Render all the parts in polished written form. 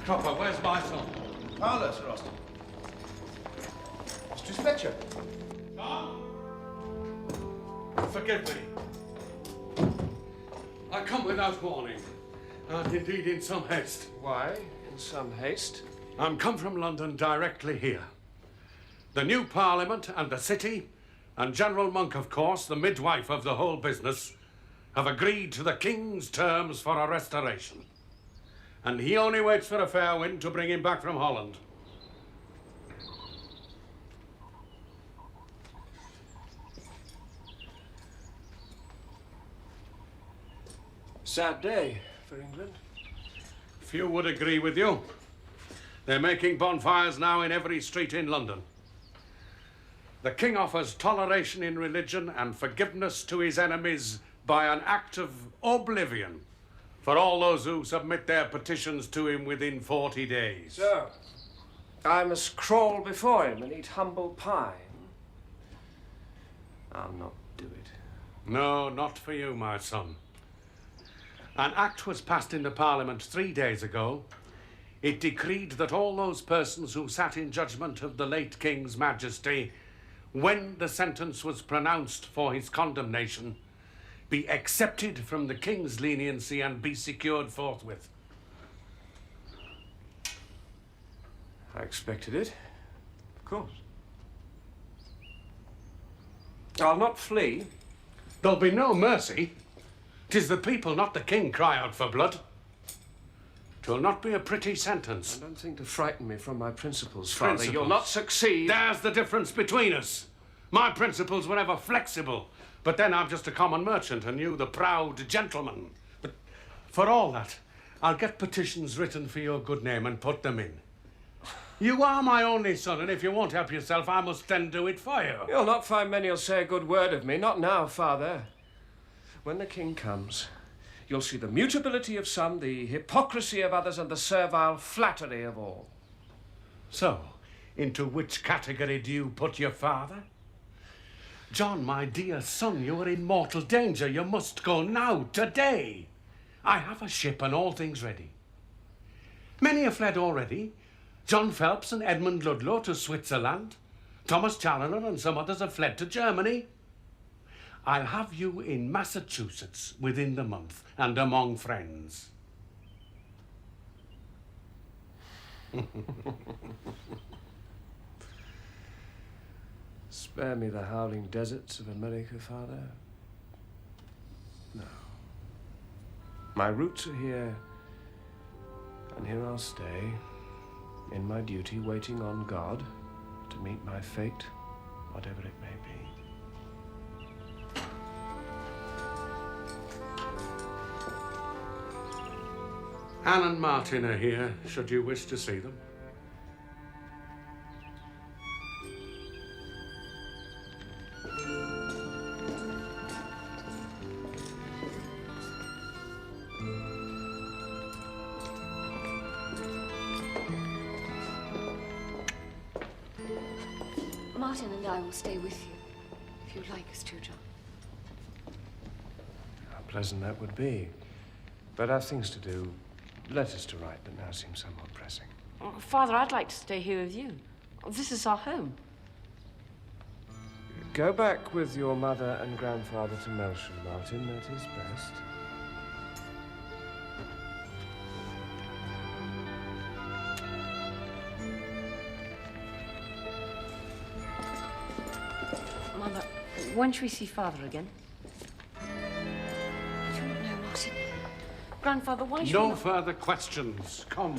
Cropper, where's my son? Parlour, Sir Austin. Mistress Fletcher. Tom? Forgive me. I come without warning, and indeed in some haste. Why in some haste? I'm come from London directly here. The new Parliament and the City, and General Monk, of course, the midwife of the whole business, have agreed to the King's terms for a restoration. And he only waits for a fair wind to bring him back from Holland. Sad day for England. Few would agree with you. They're making bonfires now in every street in London. The King offers toleration in religion and forgiveness to his enemies by an act of oblivion for all those who submit their petitions to him within 40 days. So, I must crawl before him and eat humble pie. I'll not do it. No, not for you, my son. An act was passed in the Parliament 3 days ago. It decreed that all those persons who sat in judgment of the late King's Majesty, when the sentence was pronounced for his condemnation, be accepted from the King's leniency and be secured forthwith. I expected it. Of course. I'll not flee. There'll be no mercy. 'Tis the people, not the King, cry out for blood. 'Twill not be a pretty sentence. Don't think to frighten me from my principles, Father. Principles? You'll not succeed. There's the difference between us. My principles were ever flexible, but then I'm just a common merchant and you the proud gentleman. But for all that, I'll get petitions written for your good name and put them in. You are my only son, and if you won't help yourself, I must then do it for you. You'll not find many who'll say a good word of me. Not now, Father. When the King comes, you'll see the mutability of some, the hypocrisy of others, and the servile flattery of all. So, into which category do you put your father? John, my dear son, you are in mortal danger. You must go now, today. I have a ship and all things ready. Many have fled already. John Phelps and Edmund Ludlow to Switzerland. Thomas Challoner and some others have fled to Germany. I'll have you in Massachusetts within the month and among friends. Spare me the howling deserts of America, Father. No. My roots are here, and here I'll stay, in my duty, waiting on God to meet my fate, whatever it may be. Anne and Martin are here, should you wish to see them. Martin and I will stay with you, if you'd like us to, John. How pleasant that would be. But I've things to do, letters to write that now seem somewhat pressing. Oh, Father, I'd like to stay here with you. This is our home. Go back with your mother and grandfather to Melsham, Martin. That is best. Mother, when shall we see Father again? I don't know, Martin. Grandfather, why should we No not... further questions. Come.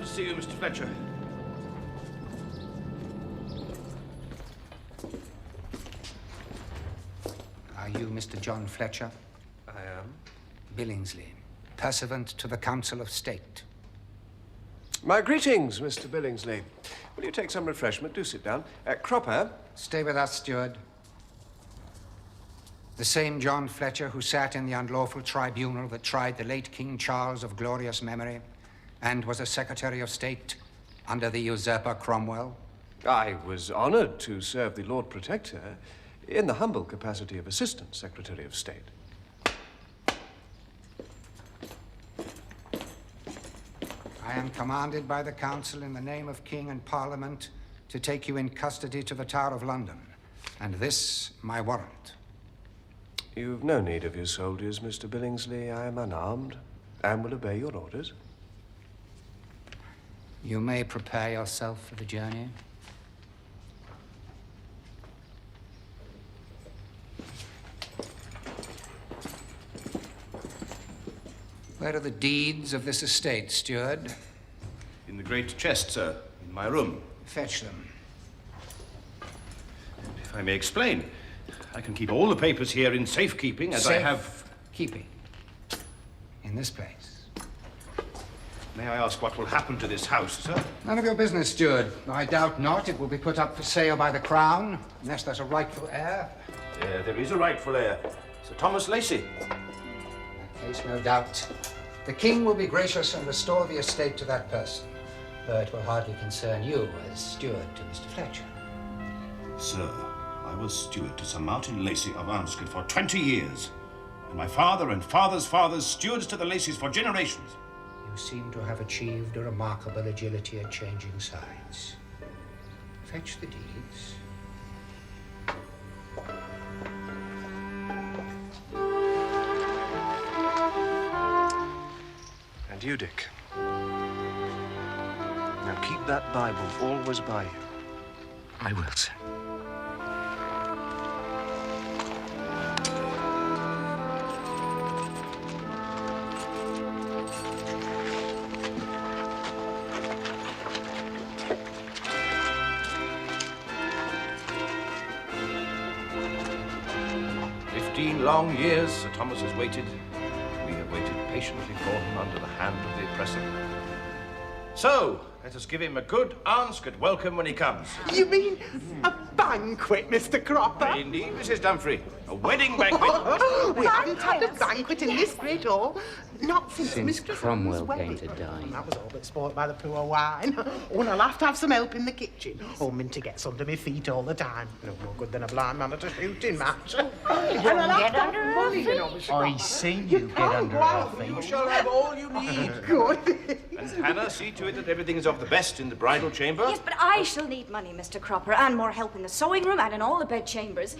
to see you, Mr. Fletcher. Are you Mr. John Fletcher? I am. Billingsley, pursuant to the Council of State. My greetings, Mr. Billingsley. Will you take some refreshment? Do sit down. Cropper. Stay with us, steward. The same John Fletcher who sat in the unlawful tribunal that tried the late King Charles of glorious memory and was a Secretary of State under the usurper Cromwell. I was honored to serve the Lord Protector in the humble capacity of Assistant Secretary of State. I am commanded by the Council in the name of King and Parliament to take you in custody to the Tower of London, and this my warrant. You've no need of your soldiers, Mr. Billingsley. I am unarmed and will obey your orders. You may prepare yourself for the journey. Where are the deeds of this estate, steward? In the great chest, sir, in my room. Fetch them. If I may explain, I can keep all the papers here in safekeeping as I have... Keeping. In this place. May I ask what will happen to this house, sir? None of your business, steward. I doubt not it will be put up for sale by the Crown, unless there's a rightful heir. There is a rightful heir, Sir Thomas Lacey. In that case, no doubt, the King will be gracious and restore the estate to that person. Though it will hardly concern you as steward to Mr. Fletcher. Sir, I was steward to Sir Martin Lacey of Arnscote for 20 years. And my father and father's fathers stewards to the Laceys for generations. You seem to have achieved a remarkable agility at changing sides. Fetch the deeds. And you, Dick. Now keep that Bible always by you. I will, sir. Long years Sir Thomas has waited. We have waited patiently for him under the hand of the oppressor. So, let us give him a good Arnscote welcome when he comes. You mean a banquet, Mr. Cropper? Indeed, Mrs. Dumfrey. A wedding banquet. We haven't had a banquet in this great hall. Not since Mistress Cromwell Anne's came wedding. to die. And that was all but spoilt by the poor wine. Oh, and I'll have to have some help in the kitchen. Oh, mean to get under my feet all the time. No more good than a blind man at a shooting match. And I'll have to have money, you know, Mr. I seen you get under our feet. You shall have all you need. Good. And Hannah, see to it that everything is of the best in the bridal chamber. Yes, but I shall need money, Mr. Cropper, and more help in the sewing room and in all the bedchambers.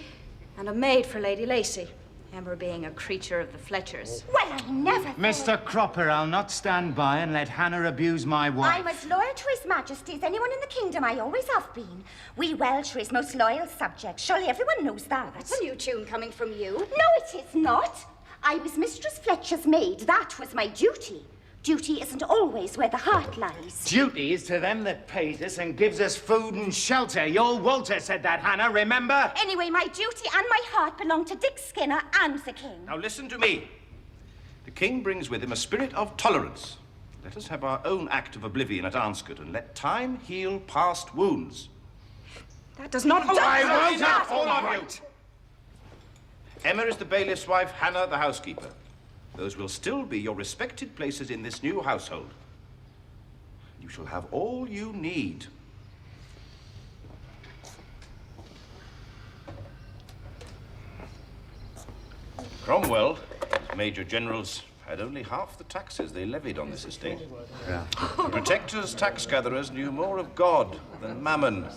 And a maid for Lady Lacey. Emma being a creature of the Fletchers. Well, I never thought... Mr. Cropper, I'll not stand by and let Hannah abuse my wife. I'm as loyal to His Majesty as anyone in the kingdom. I always have been. We Welsh are his most loyal subjects. Surely everyone knows that. That's a new tune coming from you. No, it is not. I was Mistress Fletcher's maid. That was my duty. Duty isn't always where the heart lies. Duty is to them that pays us and gives us food and shelter. Your Walter said that, Hannah, remember? Anyway, my duty and my heart belong to Dick Skinner and the king. Now listen to me. The king brings with him a spirit of tolerance. Let us have our own act of oblivion at Arnscote and let time heal past wounds. That does not... I won't have all of you! Emma is the bailiff's wife, Hannah the housekeeper. Those will still be your respected places in this new household. You shall have all you need. Cromwell, his major generals, had only half the taxes they levied on this estate. Yeah. The protectors, tax gatherers knew more of God than mammon.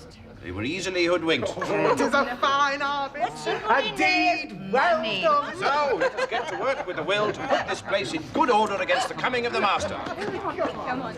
They were easily hoodwinked. It is a fine harvest. A deed well done. So, let us get to work with a will to put this place in good order against the coming of the master. Come on.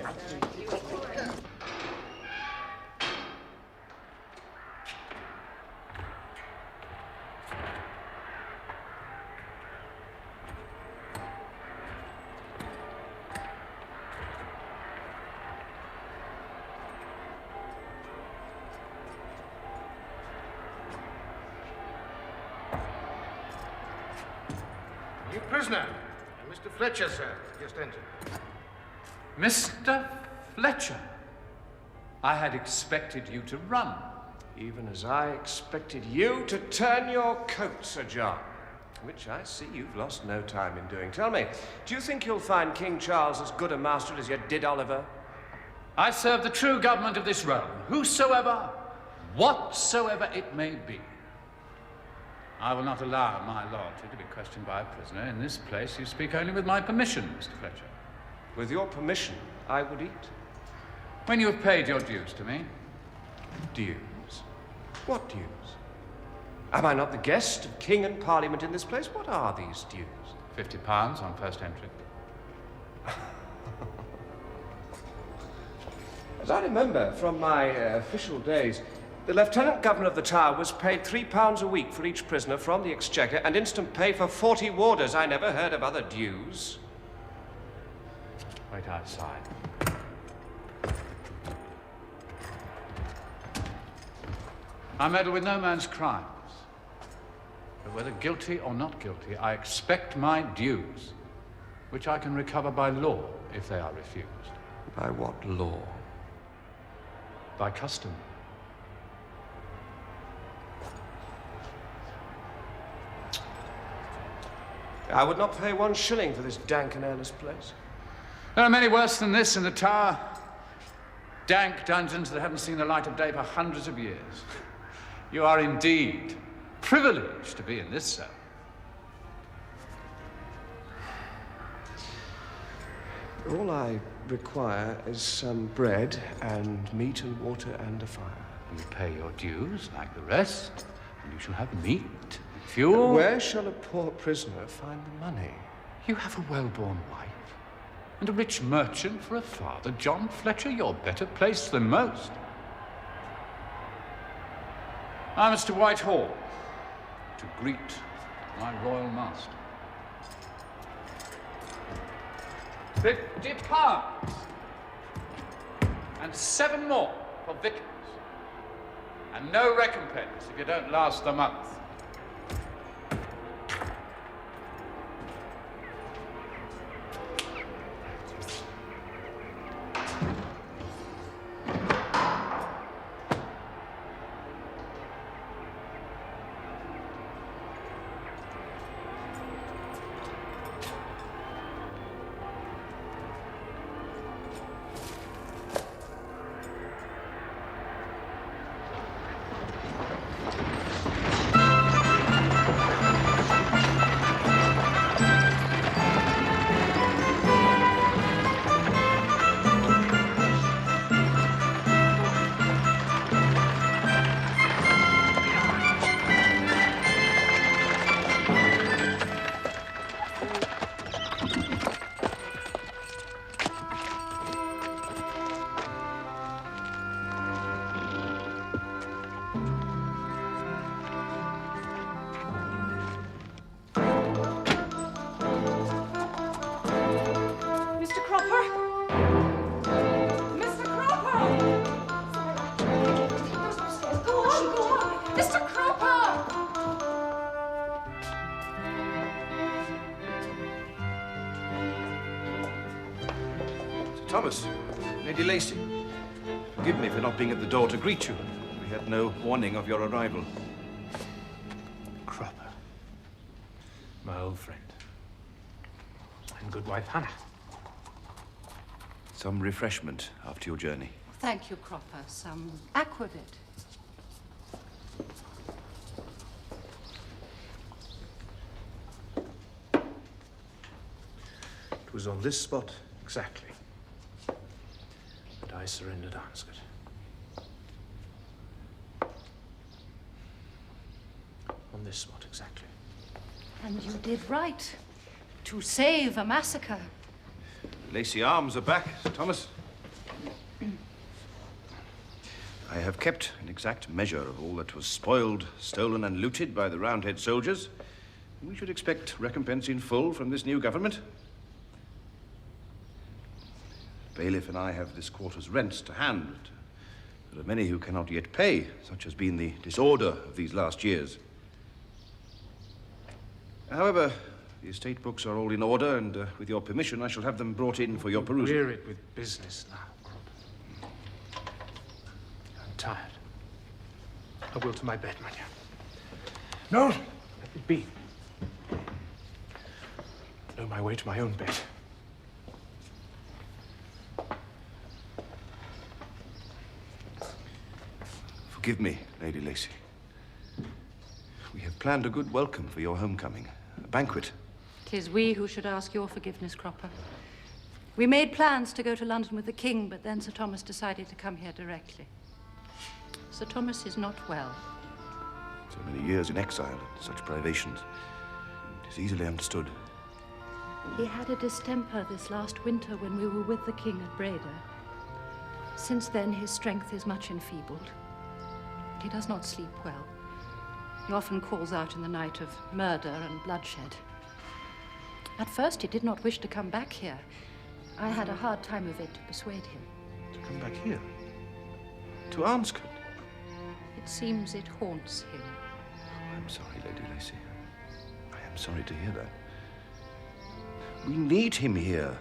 New prisoner. Mr. Fletcher, sir, just entered. Mr. Fletcher, I had expected you to run. Even as I expected you to turn your coat, Sir John. Which I see you've lost no time in doing. Tell me, do you think you'll find King Charles as good a master as you did Oliver? I serve the true government of this realm, whosoever, whatsoever it may be. I will not allow my loyalty to be questioned by a prisoner. In this place, you speak only with my permission, Mr. Fletcher. With your permission, I would eat. When you have paid your dues to me. Dues? What dues? Am I not the guest of King and Parliament in this place? What are these dues? £50 on first entry. As I remember from my official days, the Lieutenant Governor of the Tower was paid £3 a week for each prisoner from the Exchequer and instant pay for 40 warders. I never heard of other dues. Wait outside. I meddle with no man's crimes. But whether guilty or not guilty, I expect my dues, which I can recover by law if they are refused. By what law? By custom. I would not pay 1 shilling for this dank and airless place. There are many worse than this in the Tower. Dank dungeons that haven't seen the light of day for hundreds of years. You are indeed privileged to be in this cell. All I require is some bread and meat and water and a fire. You pay your dues like the rest, and you shall have meat, fuel. But where shall a poor prisoner find the money? You have a well-born wife and a rich merchant for a father. John Fletcher, you're better placed than most. I must to Whitehall to greet my royal master. £50 and 7 more for victuals, and no recompense if you don't last the month. Thomas, Lady Lacy, forgive me for not being at the door to greet you. We had no warning of your arrival. Cropper. My old friend. And good wife, Hannah. Some refreshment after your journey. Thank you, Cropper. Some aquavit. It was on this spot exactly that I surrendered Arnscott. On this spot exactly. And you did right to save a massacre. Lacy arms are back, Thomas. I have kept an exact measure of all that was spoiled, stolen, and looted by the Roundhead soldiers. We should expect recompense in full from this new government. Bailiff and I have this quarter's rents to hand. There are many who cannot yet pay, such has been the disorder of these last years. However, The estate books are all in order, and with your permission, I shall have them brought in for your perusal. Wearied with business now, Cropper. I'm tired. I will to my bed, my dear. No, let it be. I know my way to my own bed. Forgive me, Lady Lacy. We have planned a good welcome for your homecoming. A banquet. 'Tis we who should ask your forgiveness, Cropper. We made plans to go to London with the King, but then Sir Thomas decided to come here directly. Sir Thomas is not well. So many years in exile and such privations. It is easily understood. He had a distemper this last winter when we were with the King at Breda. Since then, his strength is much enfeebled. He does not sleep well. He often calls out in the night of murder and bloodshed. At first, he did not wish to come back here. I had a hard time of it to persuade him. To come back here? To Arnscote? It seems it haunts him. I'm sorry, Lady Lacy. I am sorry to hear that. We need him here.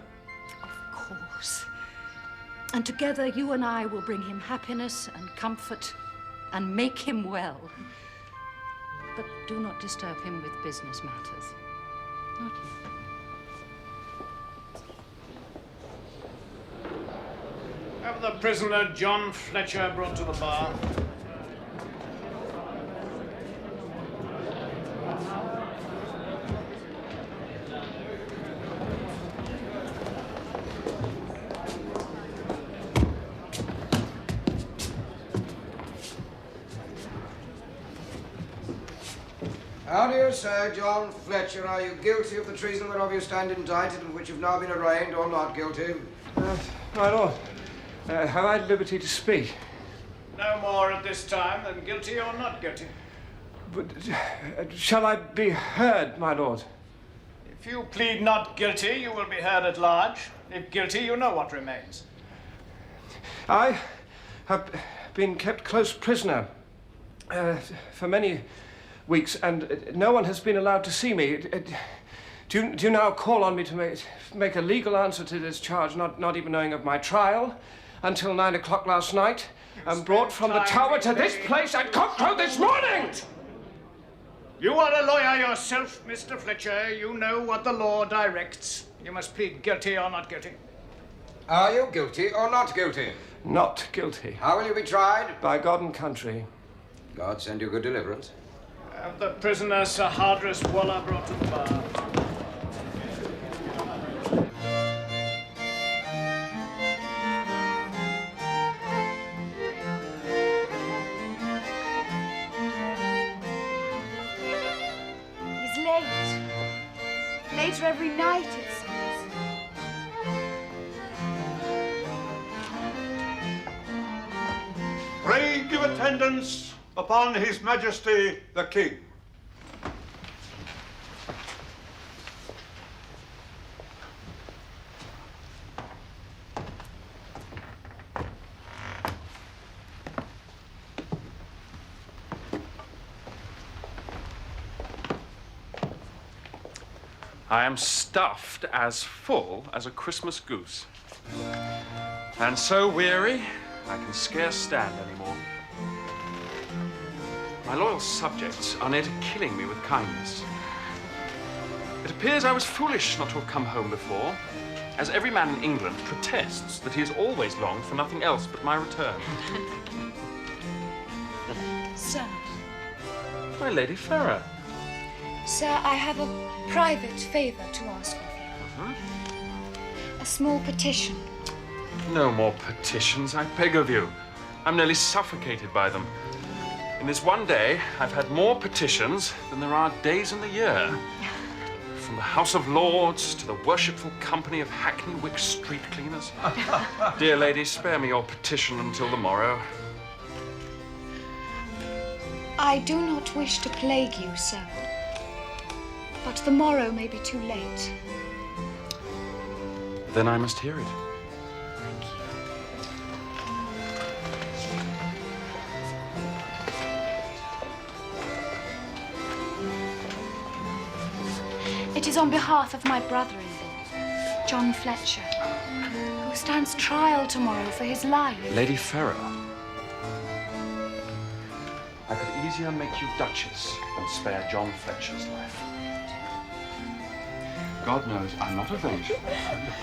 Of course. And together, you and I will bring him happiness and comfort and make him well. But do not disturb him with business matters. Not yet. Have the prisoner John Fletcher brought to the bar. How do you say, John Fletcher? Are you guilty of the treason whereof you stand indicted and which you've now been arraigned, or not guilty? My lord, have I liberty to speak? No more at this time than guilty or not guilty. But shall I be heard, my lord? If you plead not guilty, you will be heard at large. If guilty, you know what remains. I have been kept close prisoner for many weeks, and no one has been allowed to see me. Do you now call on me to make a legal answer to this charge, not even knowing of my trial, until 9 o'clock last night, and brought from the Tower to this place at cockcrow this morning? You are a lawyer yourself, Mr. Fletcher. You know what the law directs. You must plead guilty or not guilty. Are you guilty or not guilty? Not guilty. How will you be tried? By God and country. God send you good deliverance. Have the prisoner Sir Hardress Waller brought to the bar. He's late. Later every night, it seems. Pray give attendance upon His Majesty the King. I am stuffed as full as a Christmas goose. And so weary, I can scarce stand anymore. My loyal subjects are near to killing me with kindness. It appears I was foolish not to have come home before, as every man in England protests that he has always longed for nothing else but my return. Sir. My Lady Farrar. Sir, I have a private favor to ask of you. A small petition. No more petitions, I beg of you. I'm nearly suffocated by them. In this one day, I've had more petitions than there are days in the year. From the House of Lords to the worshipful company of Hackney Wick street cleaners. Dear lady, spare me your petition until the morrow. I do not wish to plague you, sir. But the morrow may be too late. Then I must hear it. It is on behalf of my brother-in-law, John Fletcher, who stands trial tomorrow for his life. Lady Farrow, I could easier make you Duchess than spare John Fletcher's life. God knows I'm not a vengeful man,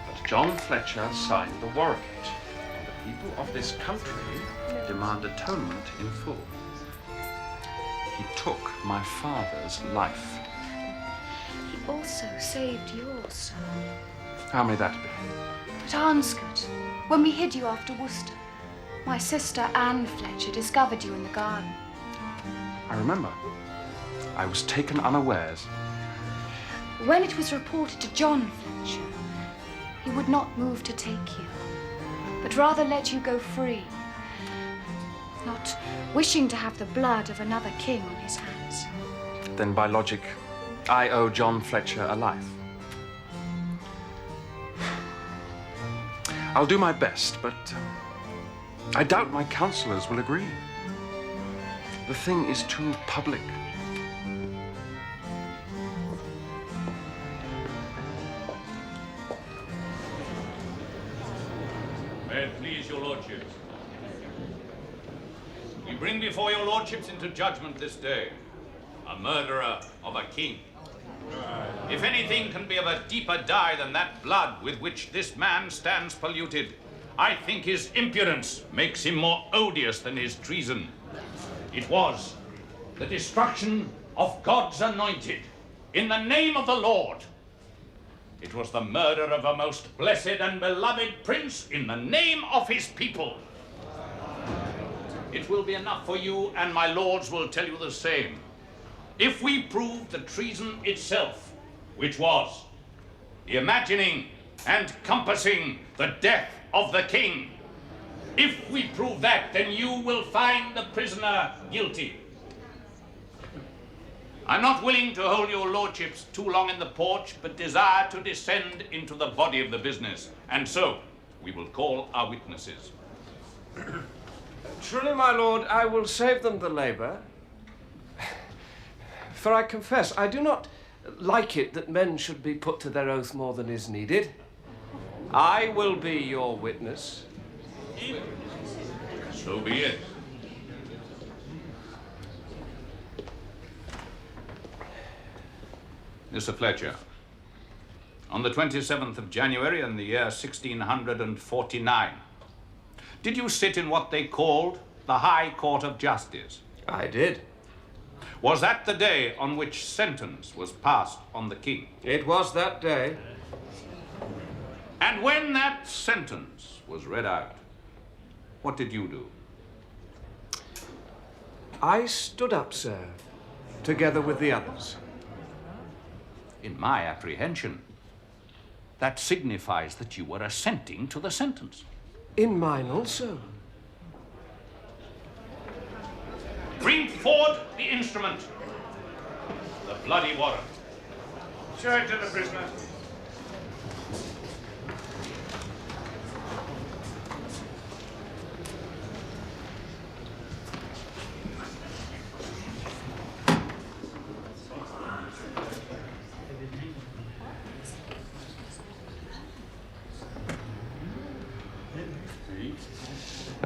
but John Fletcher signed the Warragate, and the people of this country demand atonement in full. He took my father's life. He also saved yours, sir. How may that be? At Arnscote, when we hid you after Worcester, my sister Anne Fletcher discovered you in the garden. I remember. I was taken unawares. When it was reported to John Fletcher, he would not move to take you, but rather let you go free, not wishing to have the blood of another king on his hands. Then by logic, I owe John Fletcher a life. I'll do my best, but I doubt my counselors will agree. The thing is too public. May it please your lordships. We bring before your lordships into judgment this day a murderer of a king. If anything can be of a deeper dye than that blood with which this man stands polluted, I think his impudence makes him more odious than his treason. It was the destruction of God's anointed in the name of the Lord. It was the murder of a most blessed and beloved prince in the name of his people. It will be enough for you, and my lords will tell you the same, if we prove the treason itself, which was the imagining and compassing the death of the king. If we prove that, then you will find the prisoner guilty. I'm not willing to hold your lordships too long in the porch, but desire to descend into the body of the business. And so, we will call our witnesses. Truly, my lord, I will save them the labour. For I confess, I do not like it that men should be put to their oath more than is needed. I will be your witness. So be it. Mr. Fletcher, on the 27th of January in the year 1649, did you sit in what they called the High Court of Justice? I did. Was that the day on which sentence was passed on the king? It was that day. And when that sentence was read out, what did you do? I stood up, sir, together with the others. In my apprehension, that signifies that you were assenting to the sentence. In mine also. Bring forward the instrument. The bloody warrant. Show it to the prisoner.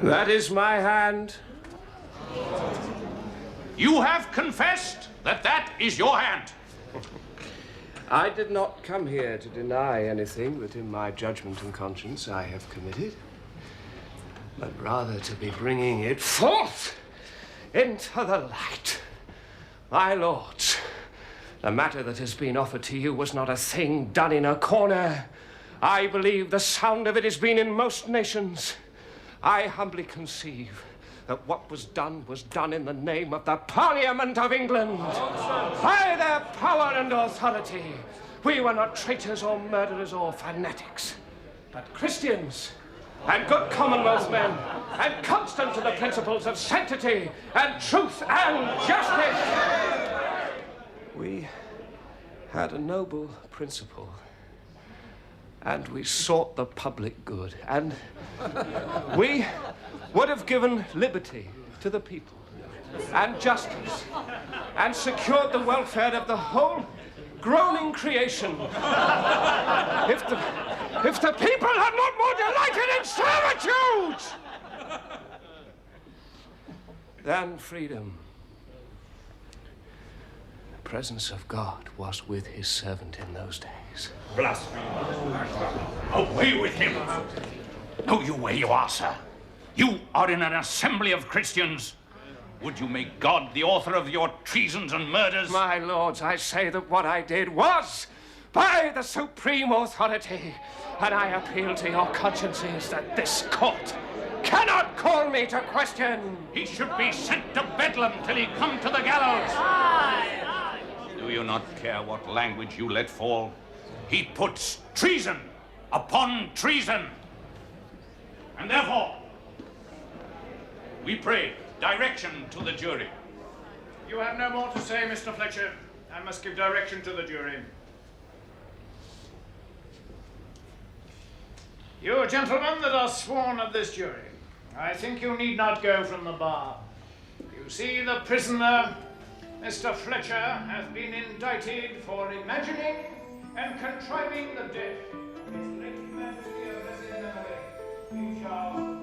That is my hand. You have confessed that that is your hand. I did not come here to deny anything that in my judgment and conscience I have committed, but rather to be bringing it forth into the light. My lords, the matter that has been offered to you was not a thing done in a corner. I believe the sound of it has been in most nations. I humbly conceive that what was done in the name of the Parliament of England. By their power and authority. We were not traitors or murderers or fanatics, but Christians and good Commonwealth men, and constant to the principles of sanctity and truth and justice. We had a noble principle, and we sought the public good, and we would have given liberty to the people and justice and secured the welfare of the whole groaning creation. If the people had not more delighted in servitude than freedom, the presence of God was with his servant in those days. Blasphemer. Away with him. Know you where you are, sir? You are in an assembly of Christians. Would you make God the author of your treasons and murders? My lords, I say that what I did was by the supreme authority, and I appeal to your consciences that this court cannot call me to question. He should be sent to Bedlam till he come to the gallows. Aye. Do you not care what language you let fall? He puts treason upon treason. And therefore, we pray direction to the jury. You have no more to say, Mr. Fletcher. I must give direction to the jury. You gentlemen that are sworn of this jury, I think you need not go from the bar. You see, the prisoner, Mr. Fletcher, has been indicted for imagining and contriving the death of His late Majesty of Memory, King Charles.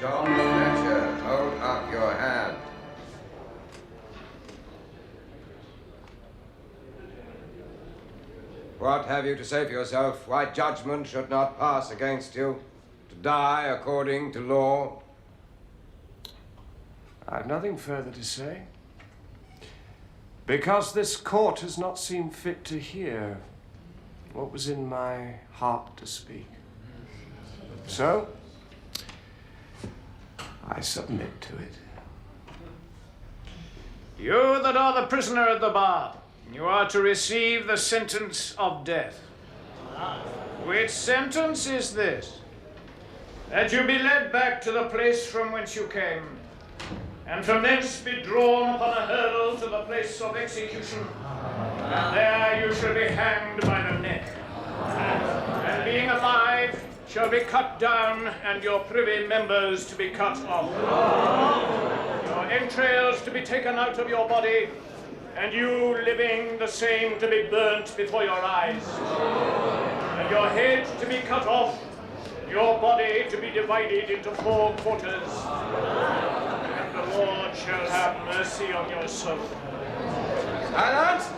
John Fletcher, hold up your hand. What have you to say for yourself? Why judgment should not pass against you? To die according to law? I have nothing further to say. Because this court has not seen fit to hear what was in my heart to speak. So, I submit to it. You that are the prisoner at the bar, you are to receive the sentence of death. Which sentence is this? That you be led back to the place from whence you came, and from thence be drawn upon a hurdle to the place of execution. And there you shall be hanged by the neck. And being alive, shall be cut down, and your privy members to be cut off. Your entrails to be taken out of your body, and you living the same to be burnt before your eyes. And your head to be cut off, your body to be divided into 4 quarters. And the Lord shall have mercy on your soul. Silence!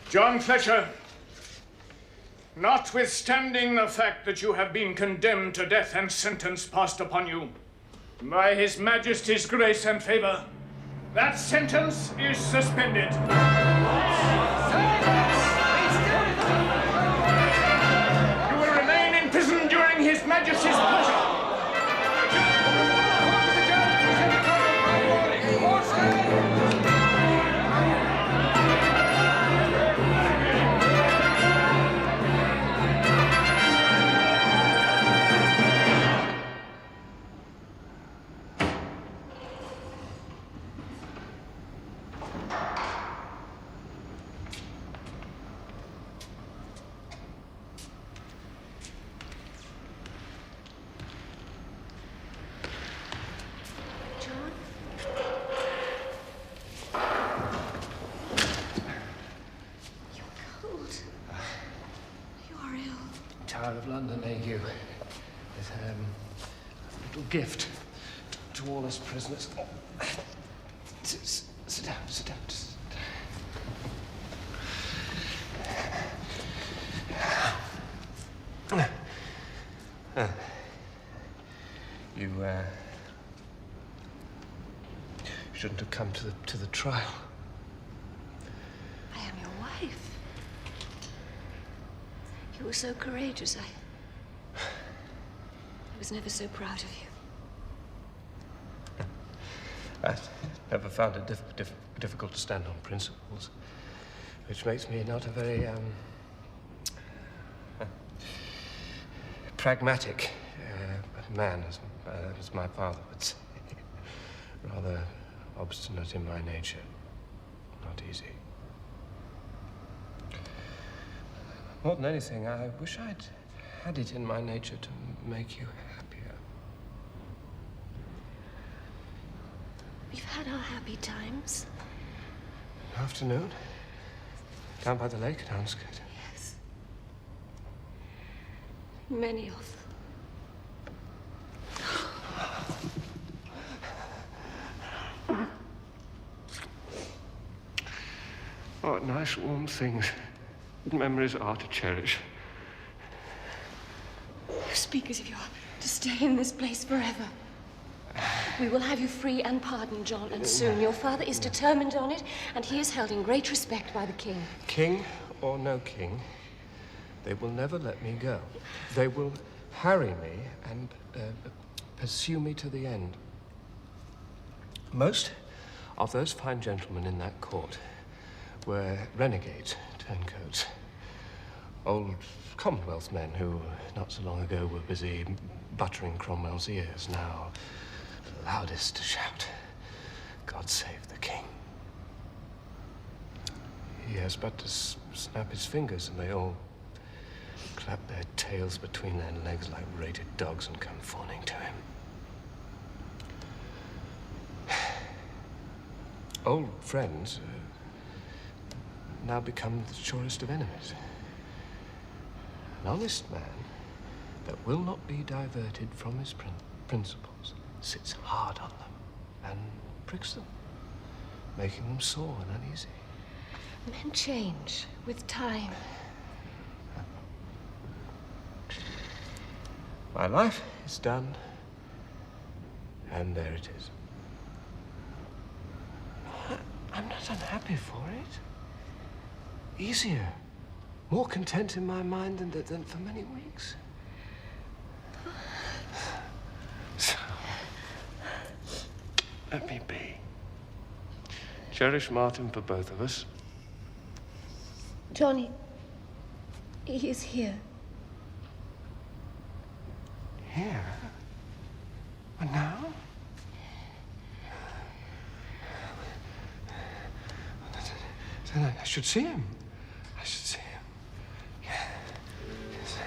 John Fletcher, notwithstanding the fact that you have been condemned to death and sentence passed upon you, by His Majesty's grace and favor, that sentence is suspended. You will remain in prison during His Majesty's pleasure. Tower of London ague with a little gift to all us prisoners. Oh. Sit down, sit down. You shouldn't have come to the trial. I am your wife. You were so courageous. I was never so proud of you. I never found it difficult to stand on principles, which makes me not a very pragmatic man, as my father would say. rather obstinate in my nature. Not easy. More than anything, I wish I'd had it in my nature to make you happier. We've had our happy times. Afternoon? Down by the lake at Anscott. Yes. Many of them. What nice warm things memories are to cherish. You speak as if you are to stay in this place forever. We will have you free and pardoned, John, and soon. Your father is determined on it, and he is held in great respect by the king. King or no king, they will never let me go. They will harry me and pursue me to the end. Most of those fine gentlemen in that court were renegades, turncoats, old Commonwealth men who, not so long ago, were busy buttering Cromwell's ears, now the loudest to shout, "God save the king." He has but to snap his fingers and they all clap their tails between their legs like rated dogs and come fawning to him. Old friends now become the surest of enemies. An honest man that will not be diverted from his principles sits hard on them and pricks them, making them sore and uneasy. Men change with time. My life is done, and there it is. I'm not unhappy for it. Easier, more content in my mind than for many weeks. So, let me be. Cherish Martin for both of us. Johnny, he is here. Here? And now? Then I should see him. I should see him. Yeah. Yes.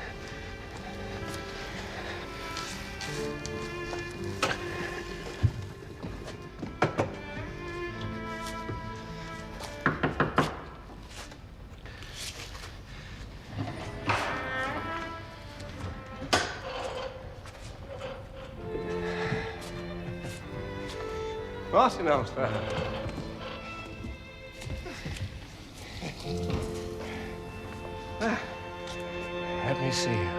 Martin, old fellow. Let me see you.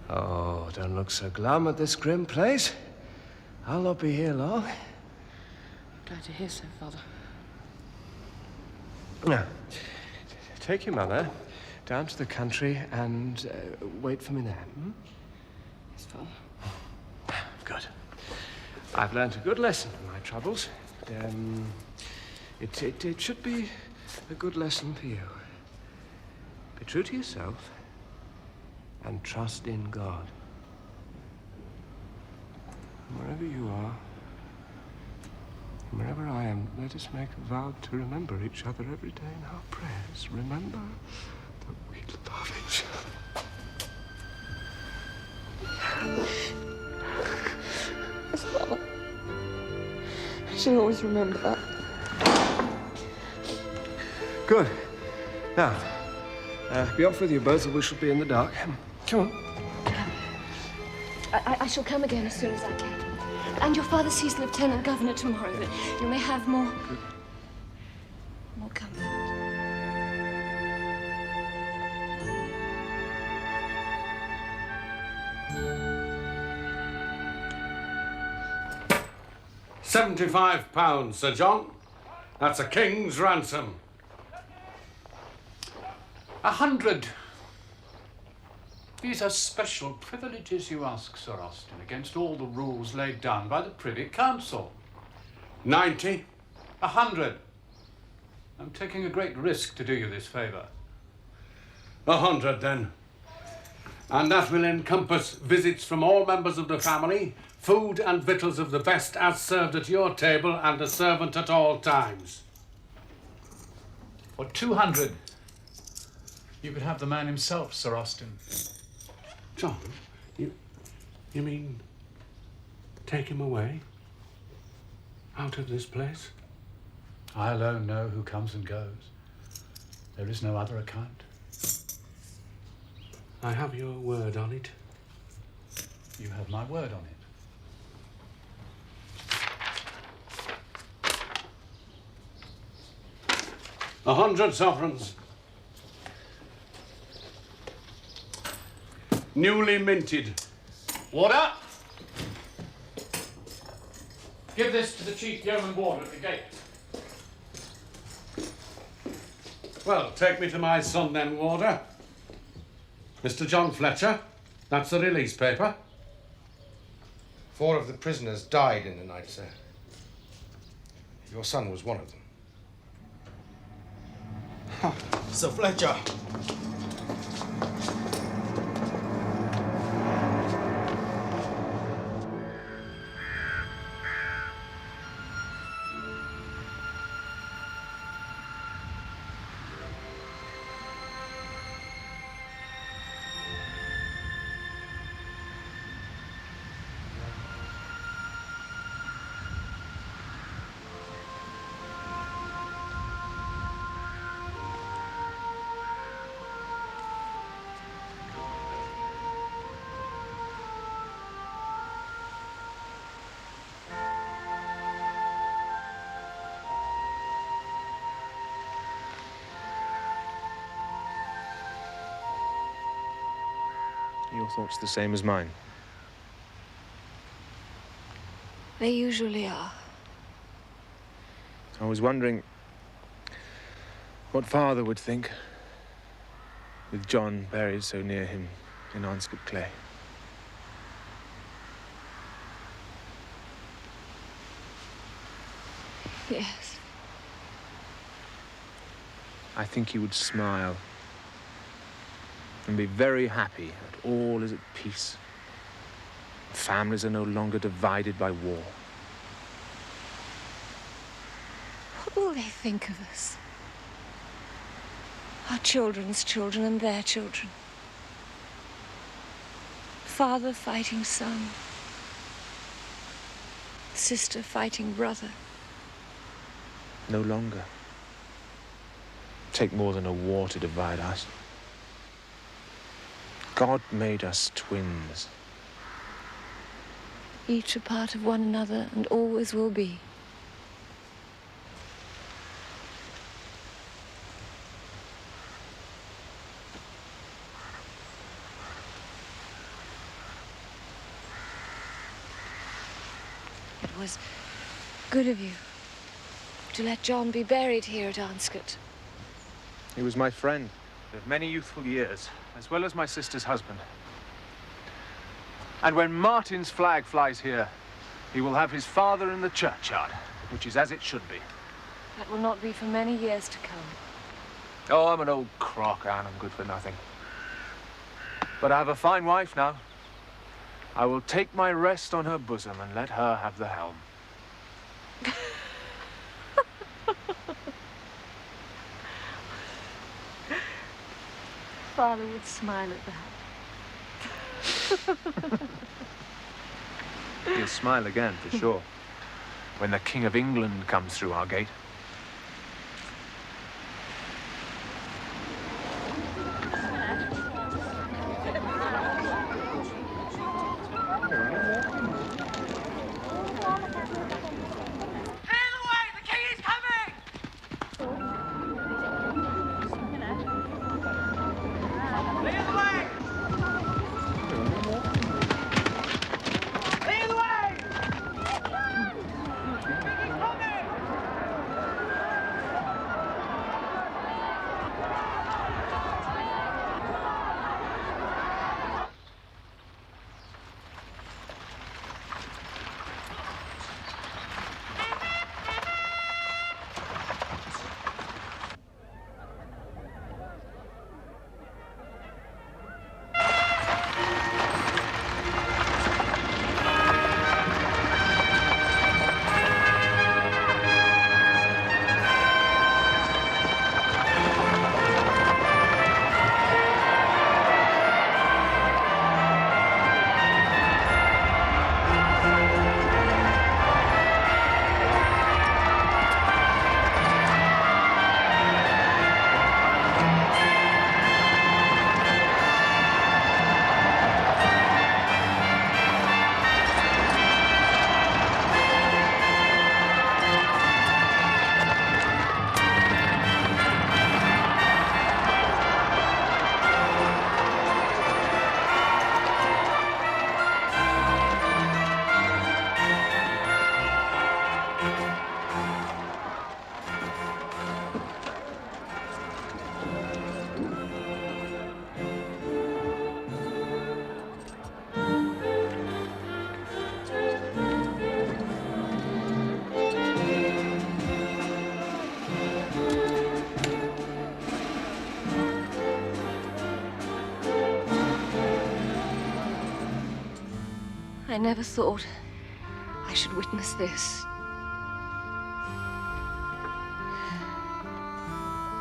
Oh, don't look so glum at this grim place. I'll not be here long. Glad to hear so, Father. Now, take your mother down to the country and wait for me there. Hmm? Yes, Father. Good. I've learned a good lesson from my troubles. It should be a good lesson for you. Be true to yourself and trust in God. Wherever you are, wherever I am, let us make a vow to remember each other every day in our prayers. Remember that we love each other. Yes, Mama. I shall always remember that. Good. Now, be off with you both or we shall be in the dark. Come on. I shall come again as soon as I can. And your father sees the Lieutenant Governor tomorrow, that you may have more comfort. £75, Sir John. That's a king's ransom. 100. These are special privileges you ask, Sir Austin, against all the rules laid down by the Privy Council. 90. 100. I'm taking a great risk to do you this favour. 100, then. And that will encompass visits from all members of the family, food and victuals of the best as served at your table, and a servant at all times. For 200, you could have the man himself, Sir Austin. John, you mean take him away? Out of this place? I alone know who comes and goes. There is no other account. I have your word on it. You have my word on it. 100 sovereigns. Newly minted. Order! Give this to the chief yeoman warder at the gate. Well, take me to my son then, warder. Mr. John Fletcher, that's the release paper. 4 of the prisoners died in the night, sir. Your son was one of them. Sir Fletcher. Your thoughts the same as mine? They usually are. I was wondering what Father would think with John buried so near him in Arnscote Clay. Yes. I think he would smile and be very happy that all is at peace. Families are no longer divided by war. What will they think of us? Our children's children and their children. Father fighting son. Sister fighting brother. No longer. Take more than a war to divide us. God made us twins. Each a part of one another and always will be. It was good of you to let John be buried here at Arnscote. He was my friend of many youthful years, as well as my sister's husband. And when Martin's flag flies here, he will have his father in the churchyard, which is as it should be. That will not be for many years to come. Oh, I'm an old crock, Anne. I'm good for nothing. But I have a fine wife now. I will take my rest on her bosom and let her have the helm. Father would smile at that. He'll smile again, for sure, when the King of England comes through our gate. I never thought I should witness this.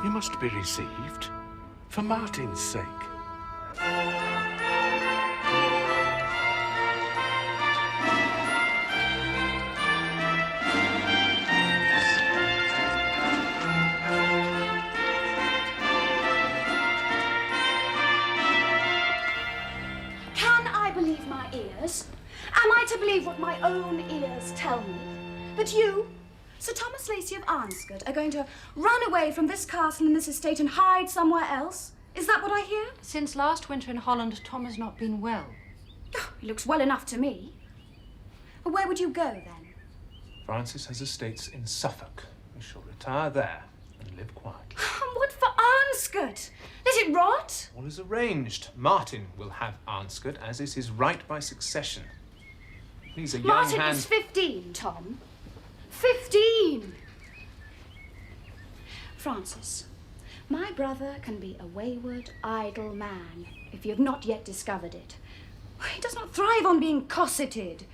You must be received, for Martin's sake. Am I to believe what my own ears tell me? That you, Sir Thomas Lacey of Arnscourt, are going to run away from this castle and this estate and hide somewhere else? Is that what I hear? Since last winter in Holland, Tom has not been well. Oh, he looks well enough to me. But where would you go, then? Francis has estates in Suffolk. We shall retire there and live quietly. And what for Arnscourt? Let it rot? All is arranged. Martin will have Arnscourt, as is his right by succession. He's a young Martin hand. is 15, Tom. 15! Francis, my brother can be a wayward, idle man, if you have not yet discovered it. He does not thrive on being cosseted.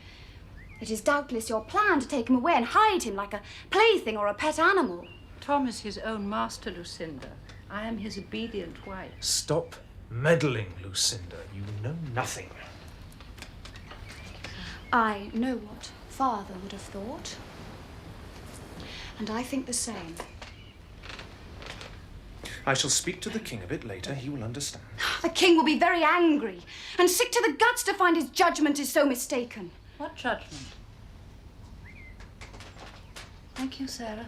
It is doubtless your plan to take him away and hide him like a plaything or a pet animal. Tom is his own master, Lucinda. I am his obedient wife. Stop meddling, Lucinda. You know nothing. I know what Father would have thought. And I think the same. I shall speak to the king a bit later. He will understand. The king will be very angry and sick to the guts to find his judgment is so mistaken. What judgment? Thank you, Sarah.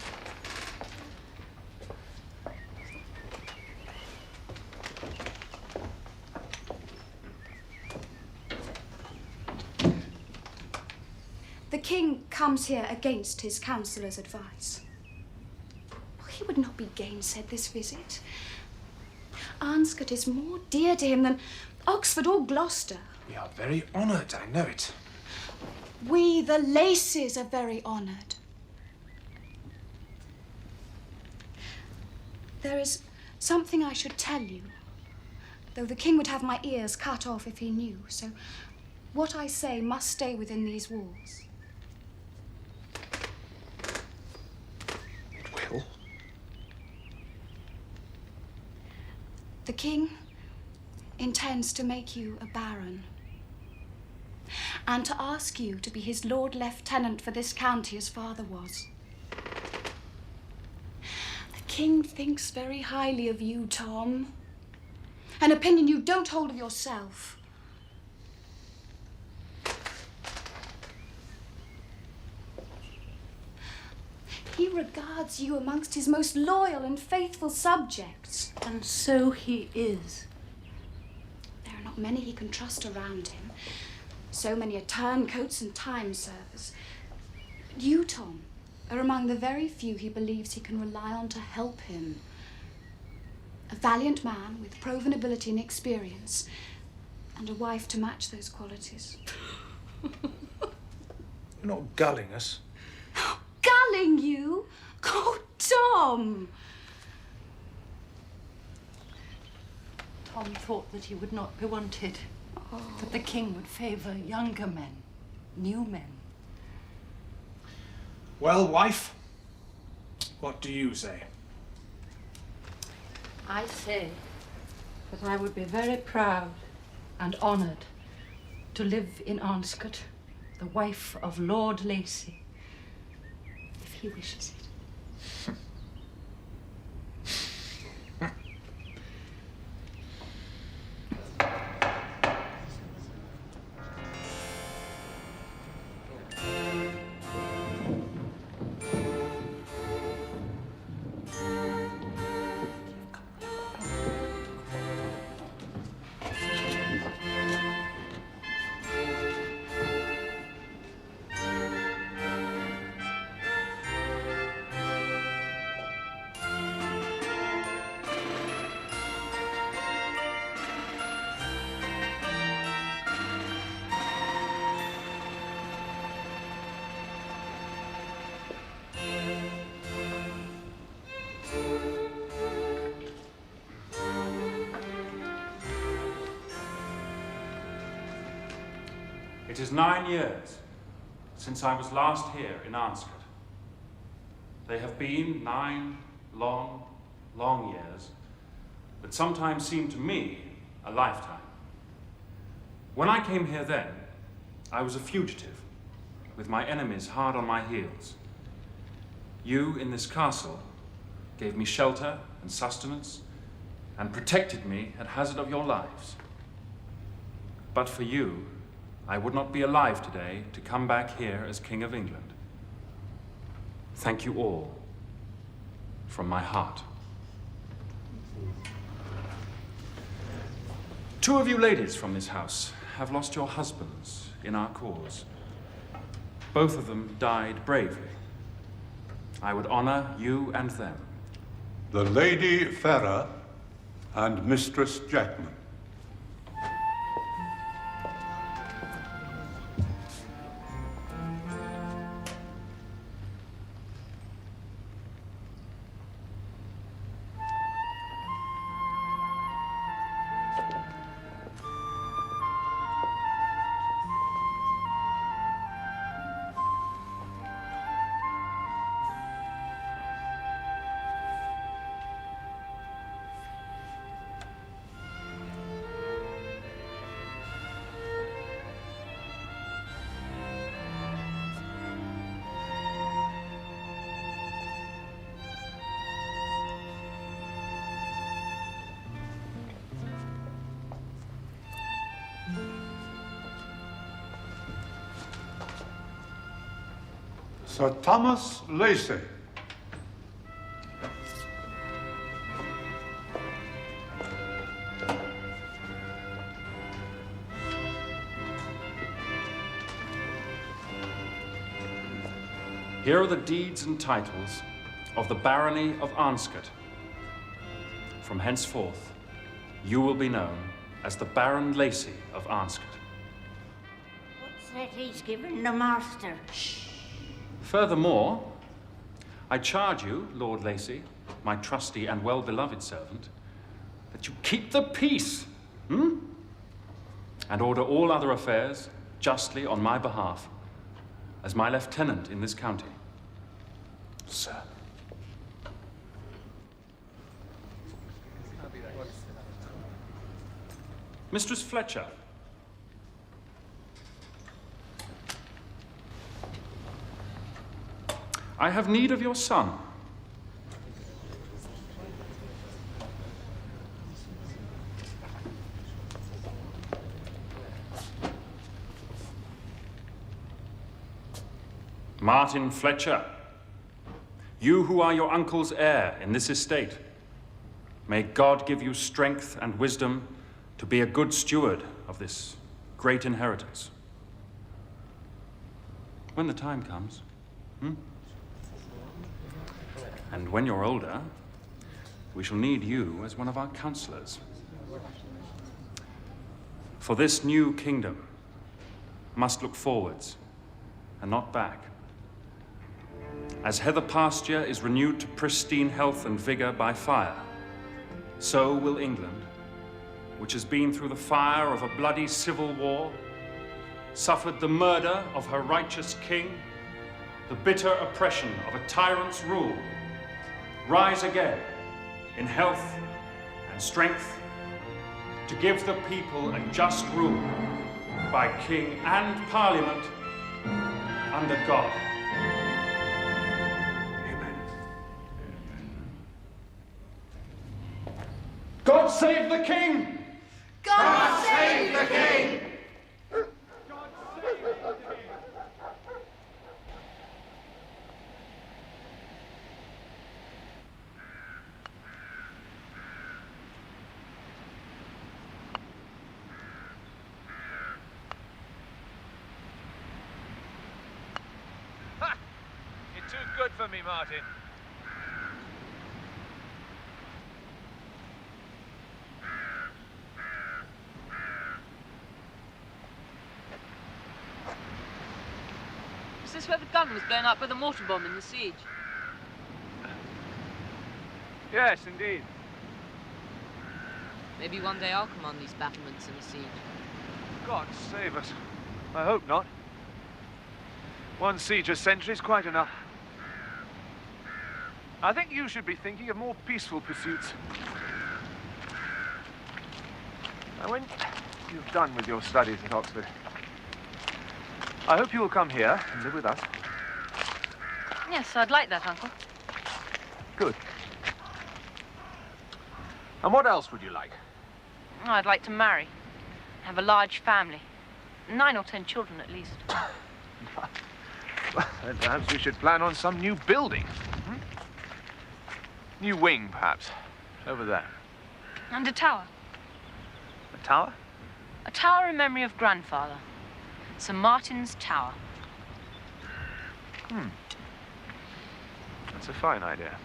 The king comes here against his counsellor's advice. He would not be gainsaid this visit. Arnscourt is more dear to him than Oxford or Gloucester. We are very honoured, I know it. We, the Lacys, are very honoured. There is something I should tell you, though the king would have my ears cut off if he knew, so what I say must stay within these walls. It will? The king intends to make you a baron and to ask you to be his Lord Lieutenant for this county as father was. The king thinks very highly of you, Tom. An opinion you don't hold of yourself. He regards you amongst his most loyal and faithful subjects. And so he is. There are not many he can trust around him. So many are turncoats and time servers. But you, Tom, are among the very few he believes he can rely on to help him. A valiant man with proven ability and experience, and a wife to match those qualities. You're not gulling us. Gulling you? Oh, Tom! Tom thought that he would not be wanted, that the king would favour younger men, new men. Well, wife, what do you say? I say that I would be very proud and honoured to live in Arnscourt, the wife of Lord Lacey, if he wishes it. It is 9 years since I was last here in Anscott. They have been 9 long, long years that sometimes seem to me a lifetime. When I came here then, I was a fugitive, with my enemies hard on my heels. You in this castle gave me shelter and sustenance and protected me at hazard of your lives. But for you, I would not be alive today to come back here as King of England. Thank you all from my heart. 2 of you ladies from this house have lost your husbands in our cause. Both of them died bravely. I would honor you and them. The Lady Farah and Mistress Jackman. Sir Thomas Lacey. Here are the deeds and titles of the Barony of Anscott. From henceforth, you will be known as the Baron Lacey of Anscott. What's that he's given the master? Furthermore, I charge you, Lord Lacey, my trusty and well-beloved servant, that you keep the peace, and order all other affairs justly on my behalf, as my lieutenant in this county. Sir. Mistress Fletcher. I have need of your son. Martin Fletcher, you who are your uncle's heir in this estate, may God give you strength and wisdom to be a good steward of this great inheritance. When the time comes, And when you're older, we shall need you as one of our counselors. For this new kingdom must look forwards and not back. As heather pasture is renewed to pristine health and vigor by fire, so will England, which has been through the fire of a bloody civil war, suffered the murder of her righteous king, the bitter oppression of a tyrant's rule, rise again in health and strength to give the people a just rule by king and parliament under God. God save the king! God save the king! You're too good for me, Martin. Is this where the gun was blown up with a mortar bomb in the siege? Yes, indeed. Maybe one day I'll command these battlements in a siege. God save us. I hope not. One siege a century is quite enough. I think you should be thinking of more peaceful pursuits. Now, when you've done with your studies at Oxford, I hope you will come here and live with us. Yes, I'd like that, Uncle. Good. And what else would you like? Oh, I'd like to marry. Have a large family. 9 or 10 children, at least. Well, then perhaps we should plan on some new building. New wing, perhaps. Over there. And a tower. A tower? A tower in memory of Grandfather. St. Martin's Tower. That's a fine idea.